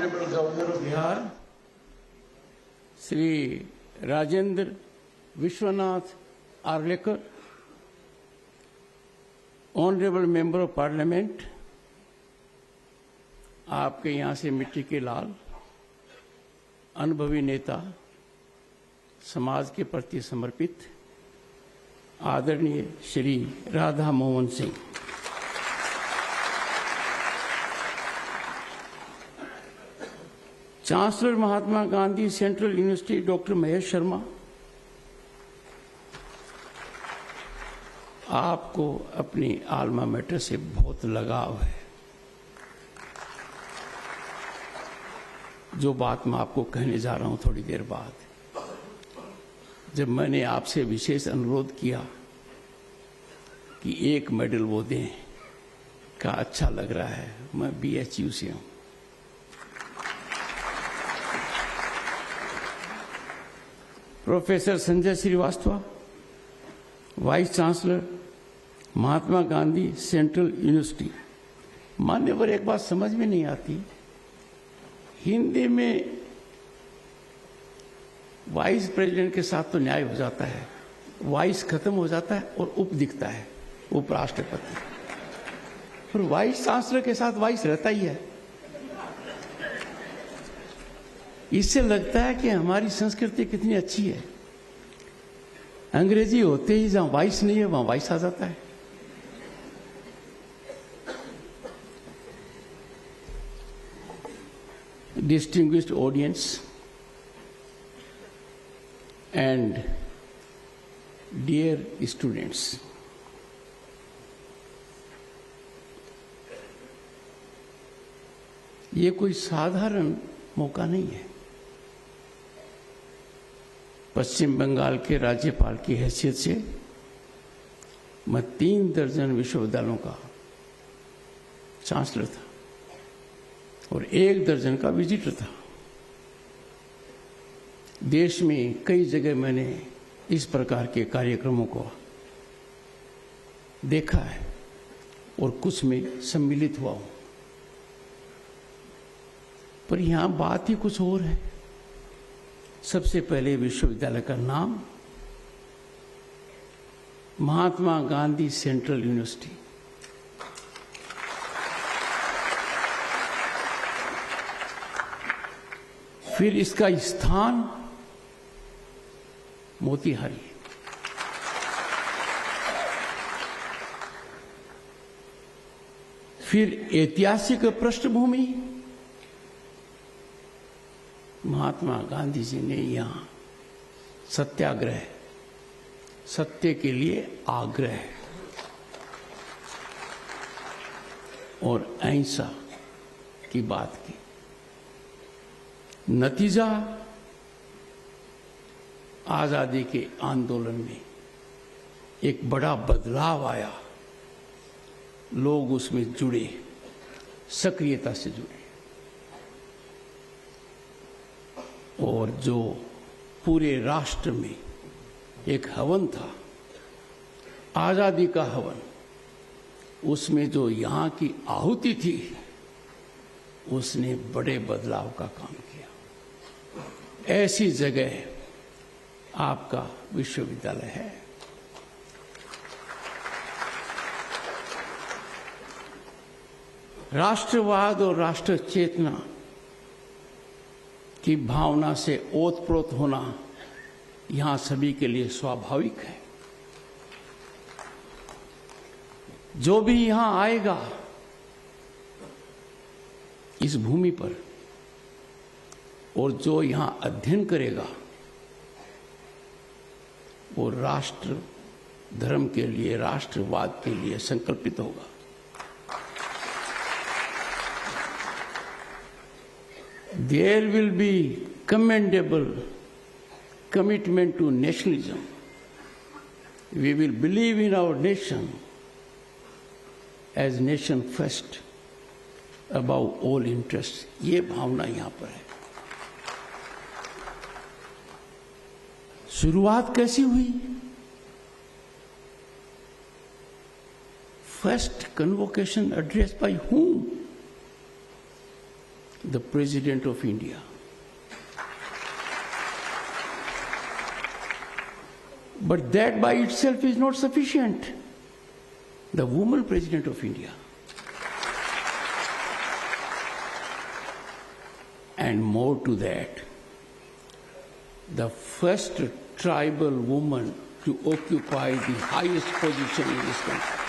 Honorable Governor of Bihar, Shri Rajendra Vishwanath Arlekar, Honorable Member of Parliament, आपके यहाँ से मिट्टी के लाल, अनुभवी नेता, समाज के प्रति समर्पित आदरणीय Shri Radha Mohan Singh, chancellor Mahatma Gandhi central university doctor Mahesh Sharma, आपको अपनी आल्मा मैटर से बहुत लगाव है। जो बात मैं आपको कहने जा रहा हूं थोड़ी देर बाद, जब मैंने आपसे विशेष अनुरोध किया कि एक मेडल वो दें, का अच्छा लग रहा है। मैं BHU से हूं। Professor Sanjay Srivastava, vice chancellor Mahatma Gandhi central university. मान्यवर, एक बात समझ में नहीं आती, हिंदी में वाइस प्रेसिडेंट के साथ तो न्याय हो जाता है, वाइस खत्म हो जाता है और उप दिखता है, उपराष्ट्रपति। फिर वाइस चांसलर के साथ वाइस रहता ही है। इससे लगता है कि हमारी संस्कृति कितनी अच्छी है। अंग्रेजी होते ही जहां वाइस नहीं है वहां वाइस आ जाता है। Distinguished audience and dear students, ये कोई साधारण मौका नहीं है। पश्चिम बंगाल के राज्यपाल की हैसियत से मैं 3 दर्जन विश्वविद्यालयों का चांसलर था और 1 दर्जन का विजिटर था। देश में कई जगह मैंने इस प्रकार के कार्यक्रमों को देखा है और कुछ में सम्मिलित हुआ हूं, पर यहां बात ही कुछ और है। सबसे पहले विश्वविद्यालय का नाम महात्मा गांधी सेंट्रल यूनिवर्सिटी। फिर इसका स्थान मोतीहारी, फिर ऐतिहासिक पृष्ठभूमि, महात्मा गांधी जी ने यहां सत्याग्रह, सत्य के लिए आग्रह और अहिंसा की बात की। नतीजा, आजादी के आंदोलन में एक बड़ा बदलाव आया, लोग उसमें जुड़े, सक्रियता से जुड़े, और जो पूरे राष्ट्र में एक हवन था, आजादी का हवन, उसमें जो यहां की आहुति थी, उसने बड़े बदलाव का काम किया। ऐसी जगह आपका विश्वविद्यालय है। राष्ट्रवाद और राष्ट्र चेतना की भावना से ओतप्रोत होना यहां सभी के लिए स्वाभाविक है। जो भी यहां आएगा इस भूमि पर और जो यहां अध्ययन करेगा, वो राष्ट्र धर्म के लिए, राष्ट्रवाद के लिए संकल्पित होगा। There will be commendable commitment to nationalism. We will believe in our nation as nation first, above all interests. ये भावना यहां पर है। शुरुआत कैसी हुई? First convocation address by whom? the President of India. But that by itself is not sufficient. The woman President of India. And more to that, the first tribal woman to occupy the highest position in this country.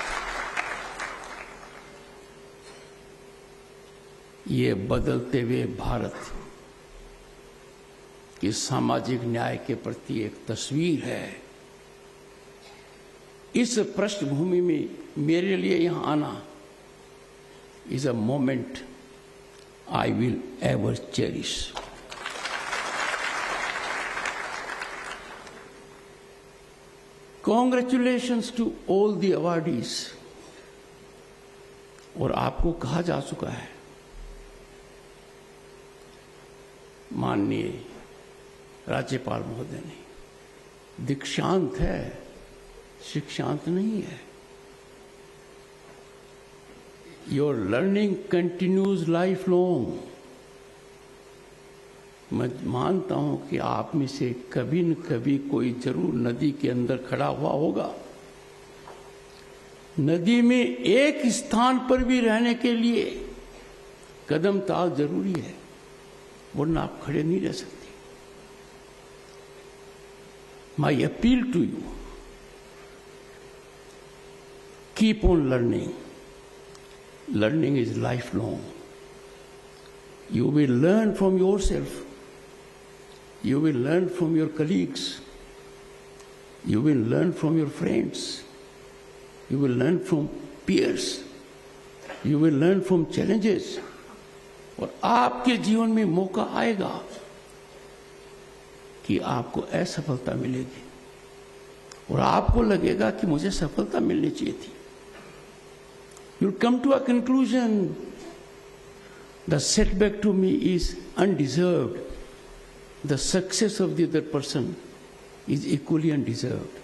ये बदलते हुए भारत की सामाजिक न्याय के प्रति एक तस्वीर है। इस पृष्ठभूमि में मेरे लिए यहां आना is a moment I will ever cherish. Congratulations to all the awardees. और आपको कहा जा चुका है, माननीय राज्यपाल महोदय ने, दीक्षांत है, शिक्षांत नहीं है। Your learning continues lifelong. मैं मानता हूं कि आप में से कभी न कभी कोई जरूर नदी के अंदर खड़ा हुआ होगा। नदी में एक स्थान पर भी रहने के लिए कदम ताल जरूरी है, वरना आप खड़े नहीं रह सकते। My appeal to you, keep on learning. Learning is lifelong. You will learn from yourself. You will learn from your colleagues. You will learn from your friends. You will learn from peers. You will learn from challenges. और आपके जीवन में मौका आएगा कि आपको असफलता मिलेगी और आपको लगेगा कि मुझे सफलता मिलनी चाहिए थी। You'll come to a conclusion, the setback to me is undeserved. The success of the other person is equally undeserved.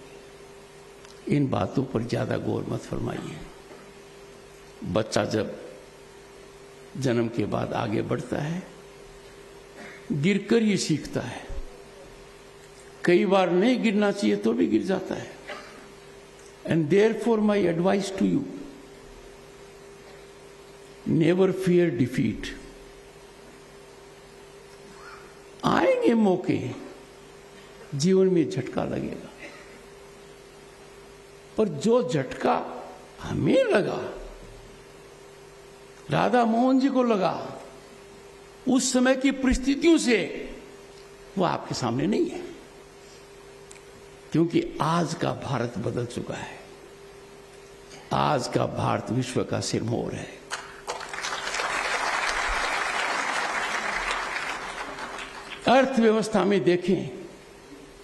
इन बातों पर ज्यादा गौर मत फरमाइए। बच्चा जब जन्म के बाद आगे बढ़ता है, गिरकर ही सीखता है। कई बार नहीं गिरना चाहिए तो भी गिर जाता है। And therefore my advice to you, never fear defeat. आएंगे मौके, जीवन में झटका लगेगा, पर जो झटका हमें लगा, राधा मोहन जी को लगा, उस समय की परिस्थितियों से वो आपके सामने नहीं है, क्योंकि आज का भारत बदल चुका है। आज का भारत विश्व का सिरमौर है। अर्थव्यवस्था में देखें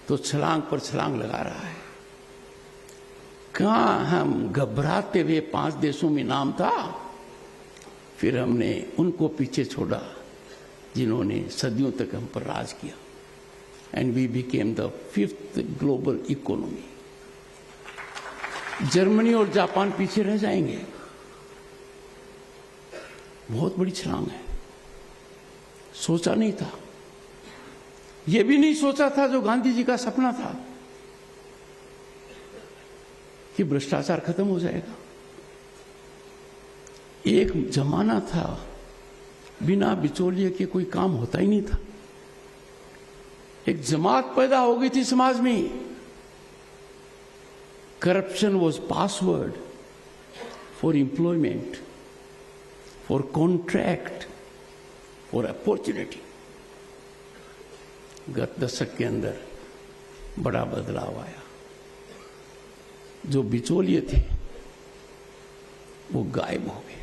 तो छलांग पर छलांग लगा रहा है। कहां हम घबराते हुए 5 देशों में नाम था, फिर हमने उनको पीछे छोड़ा जिन्होंने सदियों तक हम पर राज किया। And we became the 5th global economy. Germany और जापान पीछे रह जाएंगे। बहुत बड़ी छलांग है। सोचा नहीं था, यह भी नहीं सोचा था जो गांधी जी का सपना था कि भ्रष्टाचार खत्म हो जाएगा। एक जमाना था बिना बिचौलिए के कोई काम होता ही नहीं था। एक जमात पैदा हो गई थी समाज में। Corruption was password for employment, for contract, for opportunity. गत दशक के अंदर बड़ा बदलाव आया। जो बिचौलिए थे वो गायब हो गए।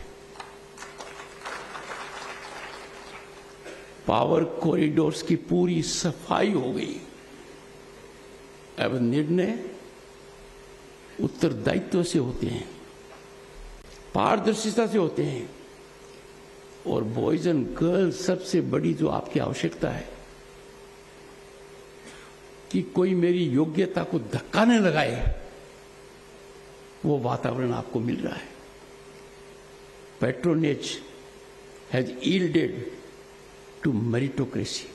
पावर कॉरिडोर्स की पूरी सफाई हो गई। अब निर्णय उत्तरदायित्व से होते हैं, पारदर्शिता से होते हैं। और बॉयज एंड गर्ल्स, सबसे बड़ी जो आपकी आवश्यकता है कि कोई मेरी योग्यता को धक्का न लगाए, वो वातावरण आपको मिल रहा है। Patronage has yielded to meritocracy.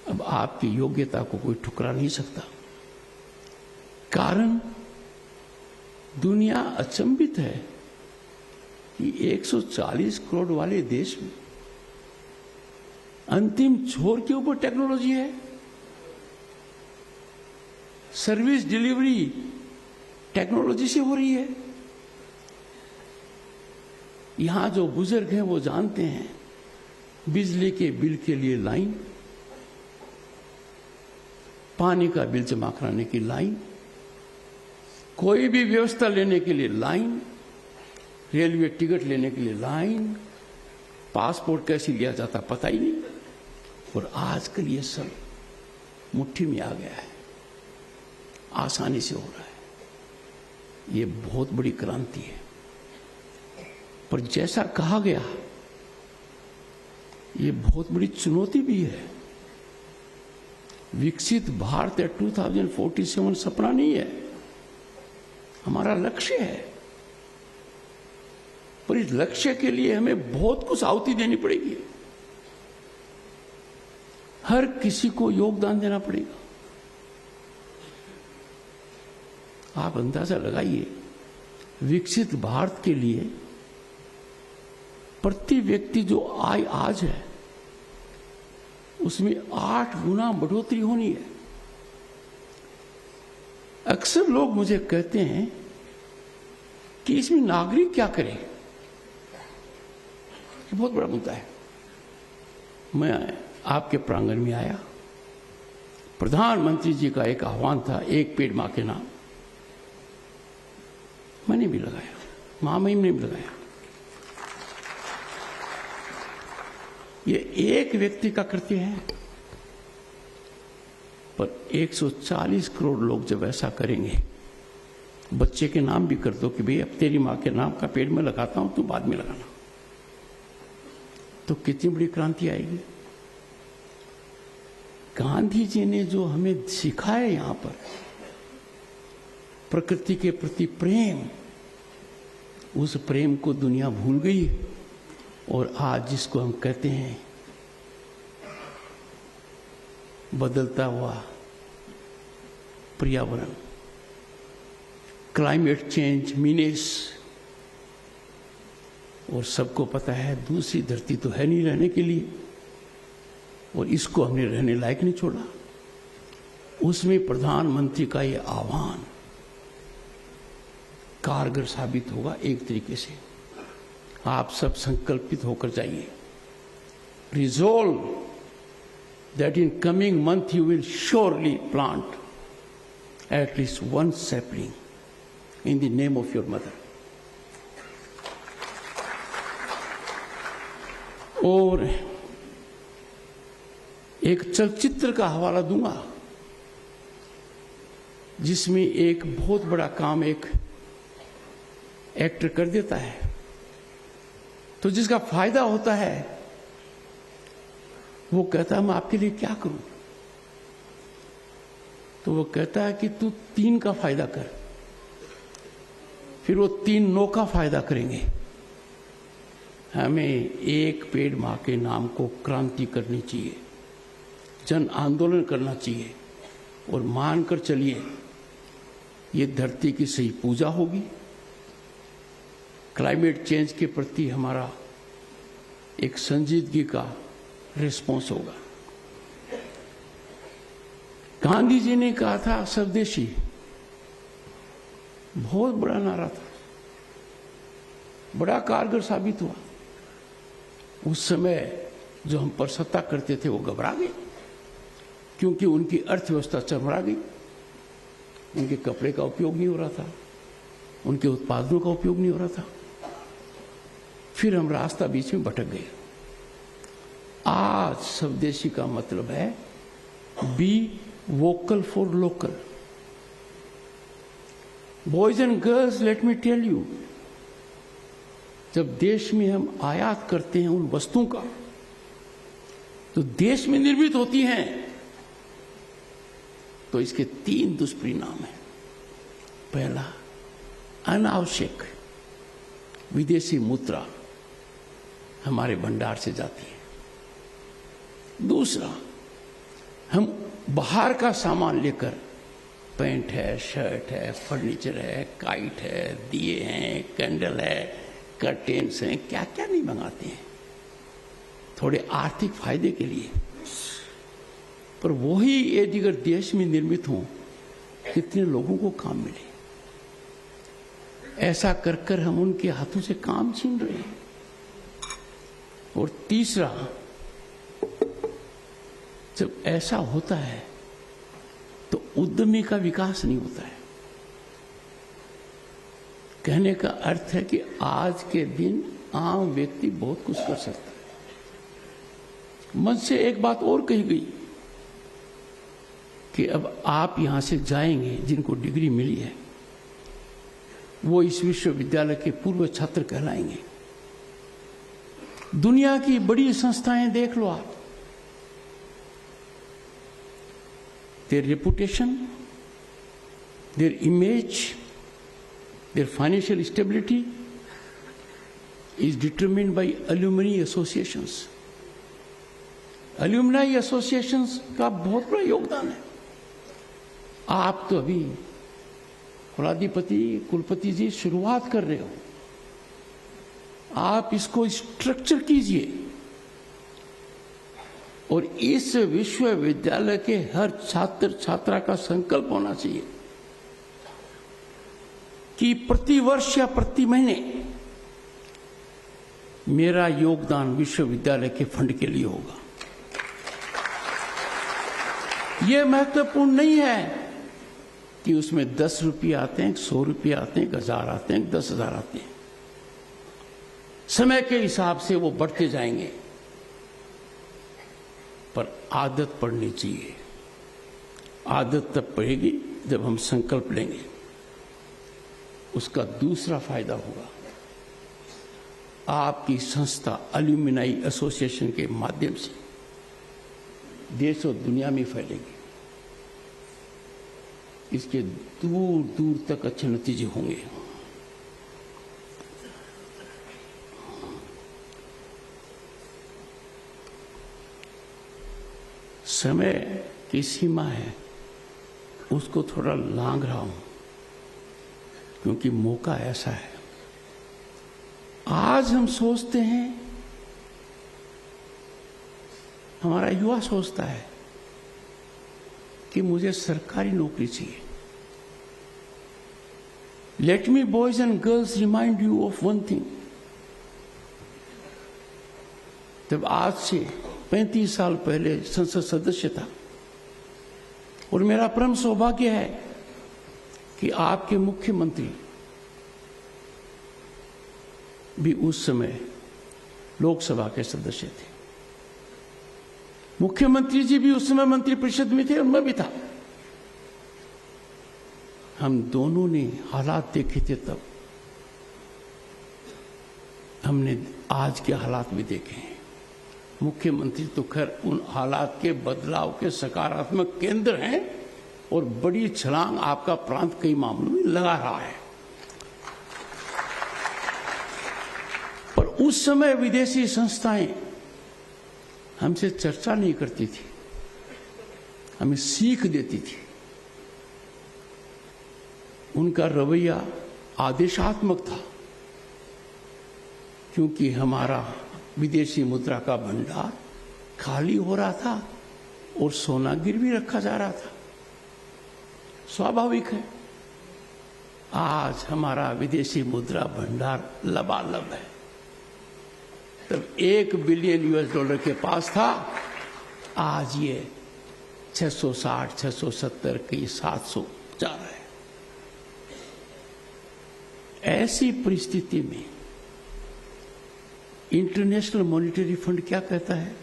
अब आपकी योग्यता को कोई ठुकरा नहीं सकता। कारण दुनिया अचंभित है कि 140 करोड़ वाले देश में अंतिम छोर के ऊपर टेक्नोलॉजी है। सर्विस डिलीवरी टेक्नोलॉजी से हो रही है। यहां जो बुजुर्ग हैं वो जानते हैं, बिजली के बिल के लिए लाइन, पानी का बिल जमा कराने की लाइन, कोई भी व्यवस्था लेने के लिए लाइन, रेलवे टिकट लेने के लिए लाइन, पासपोर्ट कैसे लिया जाता पता ही नहीं। और आजकल ये सब मुट्ठी में आ गया है, आसानी से हो रहा है। ये बहुत बड़ी क्रांति है। पर जैसा कहा गया, ये बहुत बड़ी चुनौती भी है। विकसित भारत 2047 सपना नहीं है, हमारा लक्ष्य है। पर इस लक्ष्य के लिए हमें बहुत कुछ आहुति देनी पड़ेगी। हर किसी को योगदान देना पड़ेगा। आप अंदाजा लगाइए, विकसित भारत के लिए प्रति व्यक्ति जो आय आज है उसमें 8 गुना बढ़ोतरी होनी है। अक्सर लोग मुझे कहते हैं कि इसमें नागरिक क्या करे। ये बहुत बड़ा मुद्दा है। मैं आपके प्रांगण में आया, प्रधानमंत्री जी का एक आह्वान था, एक पेड़ मां के नाम। मैंने भी लगाया, महामहिम ने भी लगाया। ये एक व्यक्ति का कृत्य है, पर 140 करोड़ लोग जब ऐसा करेंगे, बच्चे के नाम भी कर दो कि भाई अब तेरी मां के नाम का पेड़ में लगाता हूं, तू बाद में लगाना, तो कितनी बड़ी क्रांति आएगी। गांधी जी ने जो हमें सिखाया यहां पर प्रकृति के प्रति प्रेम, उस प्रेम को दुनिया भूल गई। और आज जिसको हम कहते हैं बदलता हुआ पर्यावरण, क्लाइमेट चेंज, मीनेस, और सबको पता है दूसरी धरती तो है नहीं रहने के लिए, और इसको हमने रहने लायक नहीं छोड़ा। उसमें प्रधानमंत्री का ये आह्वान कारगर साबित होगा। एक तरीके से आप सब संकल्पित होकर जाइए। Resolve that in coming month you will surely plant at least 1 sapling in the name of your mother. और एक चलचित्र का हवाला दूंगा जिसमें एक बहुत बड़ा काम एक एक्टर कर देता है, तो जिसका फायदा होता है वो कहता है मैं आपके लिए क्या करूं। तो वो कहता है कि तू 3 का फायदा कर। फिर वो 3 9 का फायदा करेंगे। हमें एक पेड़ मां के नाम को क्रांति करनी चाहिए, जन आंदोलन करना चाहिए, और मानकर चलिए ये धरती की सही पूजा होगी। क्लाइमेट चेंज के प्रति हमारा एक संजीदगी का रिस्पॉन्स होगा। गांधी जी ने कहा था स्वदेशी, बहुत बड़ा नारा था, बड़ा कारगर साबित हुआ। उस समय जो हम पर सत्ता करते थे वो घबरा गए, क्योंकि उनकी अर्थव्यवस्था चरमरा गई। उनके कपड़े का उपयोग नहीं हो रहा था, उनके उत्पादों का उपयोग नहीं हो रहा था। फिर हम रास्ता बीच में भटक गए। आज स्वदेशी का मतलब है be vocal for local. Boys and girls, let me tell you, जब देश में हम आयात करते हैं उन वस्तुओं का, तो देश में निर्मित होती हैं, तो इसके 3 दुष्परिणाम हैं। पहला, अनावश्यक विदेशी मुद्रा हमारे भंडार से जाती है। दूसरा, हम बाहर का सामान लेकर, पैंट है, शर्ट है, फर्नीचर है, काइट है, दिए हैं, कैंडल है, कर्टेन्स हैं, क्या क्या नहीं मंगाते हैं थोड़े आर्थिक फायदे के लिए। पर वही यदि अगर देश में निर्मित हो, कितने लोगों को काम मिले। ऐसा कर कर हम उनके हाथों से काम छीन रहे हैं। और तीसरा, जब ऐसा होता है तो उद्यमी का विकास नहीं होता है। कहने का अर्थ है कि आज के दिन आम व्यक्ति बहुत कुछ कर सकता है। मन से एक बात और कही गई कि अब आप यहां से जाएंगे, जिनको डिग्री मिली है वो इस विश्वविद्यालय के पूर्व छात्र कहलाएंगे। दुनिया की बड़ी संस्थाएं देख लो आप, their reputation, their image, their financial stability is determined by alumni associations. Alumni associations का बहुत बड़ा योगदान है। आप तो अभी कुलपति जी शुरुआत कर रहे हो, आप इसको स्ट्रक्चर कीजिए और इस विश्वविद्यालय के हर छात्र छात्रा का संकल्प होना चाहिए कि प्रति वर्ष या प्रति महीने मेरा योगदान विश्वविद्यालय के फंड के लिए होगा। यह महत्वपूर्ण नहीं है कि उसमें 10 रुपये आते हैं, 100 रुपये आते हैं, 1000 आते हैं, 10,000 आते हैं। समय के हिसाब से वो बढ़ते जाएंगे, पर आदत पड़नी चाहिए। आदत तब पड़ेगी जब हम संकल्प लेंगे। उसका दूसरा फायदा होगा, आपकी संस्था एल्यूमिनाई एसोसिएशन के माध्यम से देश और दुनिया में फैलेगी। इसके दूर दूर तक अच्छे नतीजे होंगे। समय की सीमा है, उसको थोड़ा लांघ रहा हूं क्योंकि मौका ऐसा है। आज हम सोचते हैं, हमारा युवा सोचता है कि मुझे सरकारी नौकरी चाहिए। Let me boys and girls remind you of one thing. जब आज से 35 साल पहले संसद सदस्य था, और मेरा परम सौभाग्य है कि आपके मुख्यमंत्री भी उस समय लोकसभा के सदस्य थे। मुख्यमंत्री जी भी उस समय मंत्रिपरिषद में थे और मैं भी था। हम दोनों ने हालात देखे थे तब, हमने आज के हालात भी देखे हैं। मुख्यमंत्री तो खैर उन हालात के बदलाव के सकारात्मक केंद्र हैं और बड़ी छलांग आपका प्रांत कई मामलों में लगा रहा है। पर उस समय विदेशी संस्थाएं हमसे चर्चा नहीं करती थी, हमें सीख देती थी। उनका रवैया आदेशात्मक था, क्योंकि हमारा विदेशी मुद्रा का भंडार खाली हो रहा था और सोना गिरवी रखा जा रहा था। स्वाभाविक है, आज हमारा विदेशी मुद्रा भंडार लबालब है। तब $1 बिलियन के पास था, आज ये 660, 670 की 700 जा रहा है। ऐसी परिस्थिति में इंटरनेशनल मॉनिटरी फंड क्या कहता है?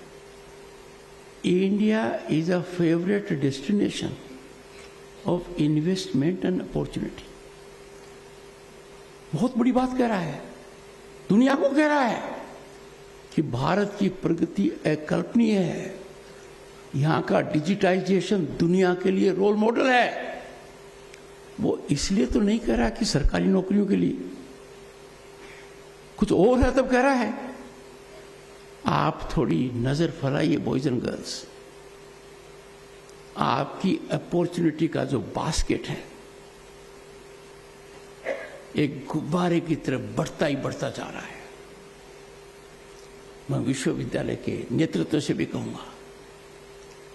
India is a favourite destination of investment and opportunity. बहुत बड़ी बात कह रहा है, दुनिया को कह रहा है कि भारत की प्रगति अकल्पनीय है। यहां का डिजिटाइजेशन दुनिया के लिए रोल मॉडल है। वो इसलिए तो नहीं कह रहा कि सरकारी नौकरियों के लिए, कुछ और है तब कह रहा है। आप थोड़ी नजर फैलाइए बॉयज एंड गर्ल्स। आपकी अपॉर्चुनिटी का जो बास्केट है एक गुब्बारे की तरफ बढ़ता ही बढ़ता जा रहा है। मैं विश्वविद्यालय के नेतृत्व से भी कहूंगा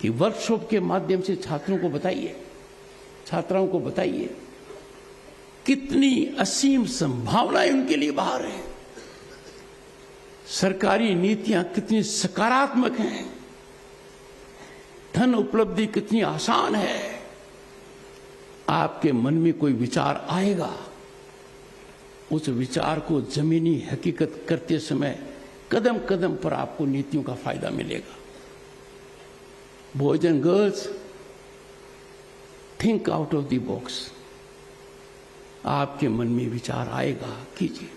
कि वर्कशॉप के माध्यम से छात्रों को बताइए, छात्राओं को बताइए कितनी असीम संभावनाएं उनके लिए बाहर हैं। सरकारी नीतियां कितनी सकारात्मक हैं, धन उपलब्धि कितनी आसान है। आपके मन में कोई विचार आएगा, उस विचार को जमीनी हकीकत करते समय कदम कदम पर आपको नीतियों का फायदा मिलेगा। Boys and girls, think out of the box. आपके मन में विचार आएगा, कीजिए।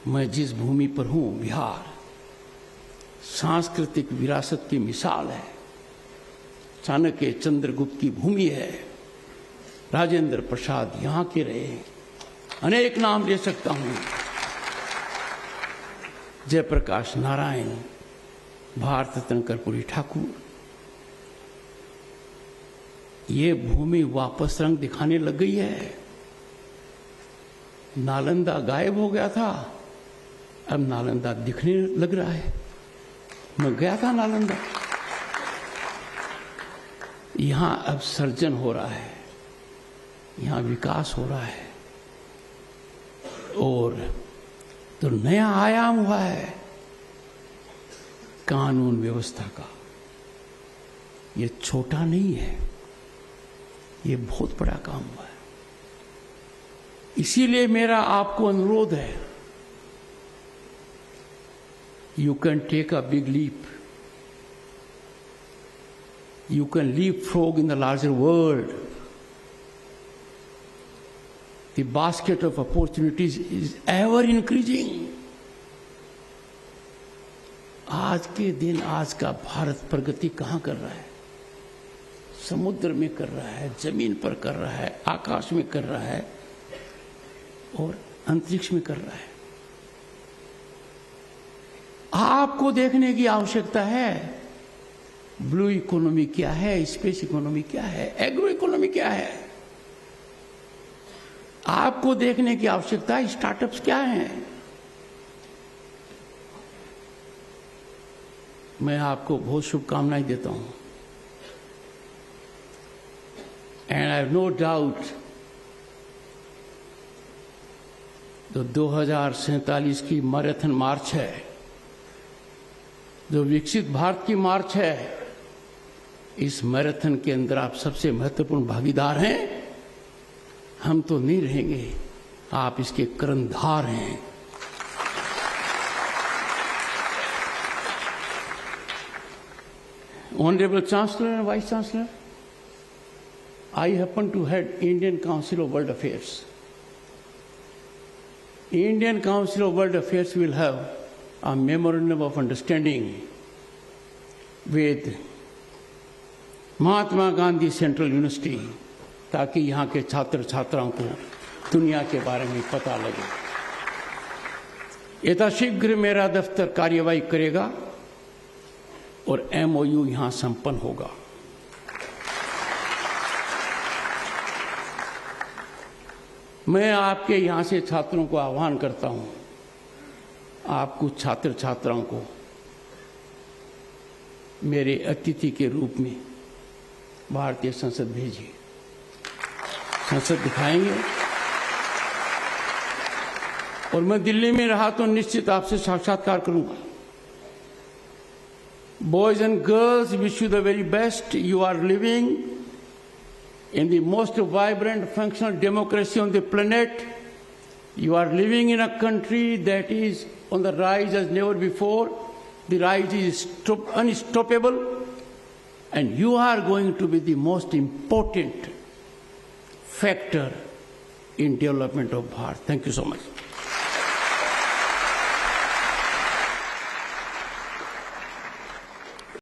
मैं जिस भूमि पर हूं, बिहार सांस्कृतिक विरासत की मिसाल है। चाणक्य, चंद्रगुप्त की भूमि है। राजेंद्र प्रसाद यहां के रहे, अनेक नाम ले सकता हूं। जयप्रकाश नारायण, भारत रत्न कर्पूरी ठाकुर। ये भूमि वापस रंग दिखाने लग गई है। नालंदा गायब हो गया था, अब नालंदा दिखने लग रहा है। मैं गया था नालंदा, यहां अब सर्जन हो रहा है, यहां विकास हो रहा है और तो नया आयाम हुआ है कानून व्यवस्था का। ये छोटा नहीं है, ये बहुत बड़ा काम हुआ है। इसीलिए मेरा आपको अनुरोध है, you can take a big leap, you can leapfrog in the larger world. The basket of opportunities is ever increasing. आज के दिन, आज का भारत प्रगति कहां कर रहा है? समुद्र में कर रहा है, जमीन पर कर रहा है, आकाश में कर रहा है और अंतरिक्ष में कर रहा है। आपको देखने की आवश्यकता है, ब्लू इकोनॉमी क्या है, स्पेस इकोनॉमी क्या है, एग्रो इकोनॉमी क्या है। आपको देखने की आवश्यकता है, स्टार्टअप्स क्या हैं। मैं आपको बहुत शुभकामनाएं देता हूं and I have no doubt जो 2047 की मैराथन मार्च है, जो विकसित भारत की मार्च है, इस मैराथन के अंदर आप सबसे महत्वपूर्ण भागीदार हैं। हम तो नहीं रहेंगे, आप इसके कर्णधार हैं। Honorable Chancellor and Vice Chancellor, I happen to head Indian Council of World Affairs. Indian Council of World Affairs will have a memorandum of understanding with Mahatma Gandhi Central University, ताकि यहाँ के छात्र छात्राओं को दुनिया के बारे में पता लगे। यथाशीघ्र मेरा दफ्तर कार्यवाही करेगा और MOU यहाँ संपन्न होगा। मैं आपके यहाँ से छात्रों को आह्वान करता हूँ, आप कुछ छात्र छात्राओं को मेरे अतिथि के रूप में भारतीय संसद भेजिए। संसद दिखाएंगे और मैं दिल्ली में रहा तो निश्चित आपसे साक्षात्कार करूंगा। Boys and girls, wish you the very best. You are living in the most vibrant functional democracy on the planet. You are living in a country that is on the rise as never before. The rise is unstoppable, and you are going to be the most important factor in development of Bharat. Thank you so much.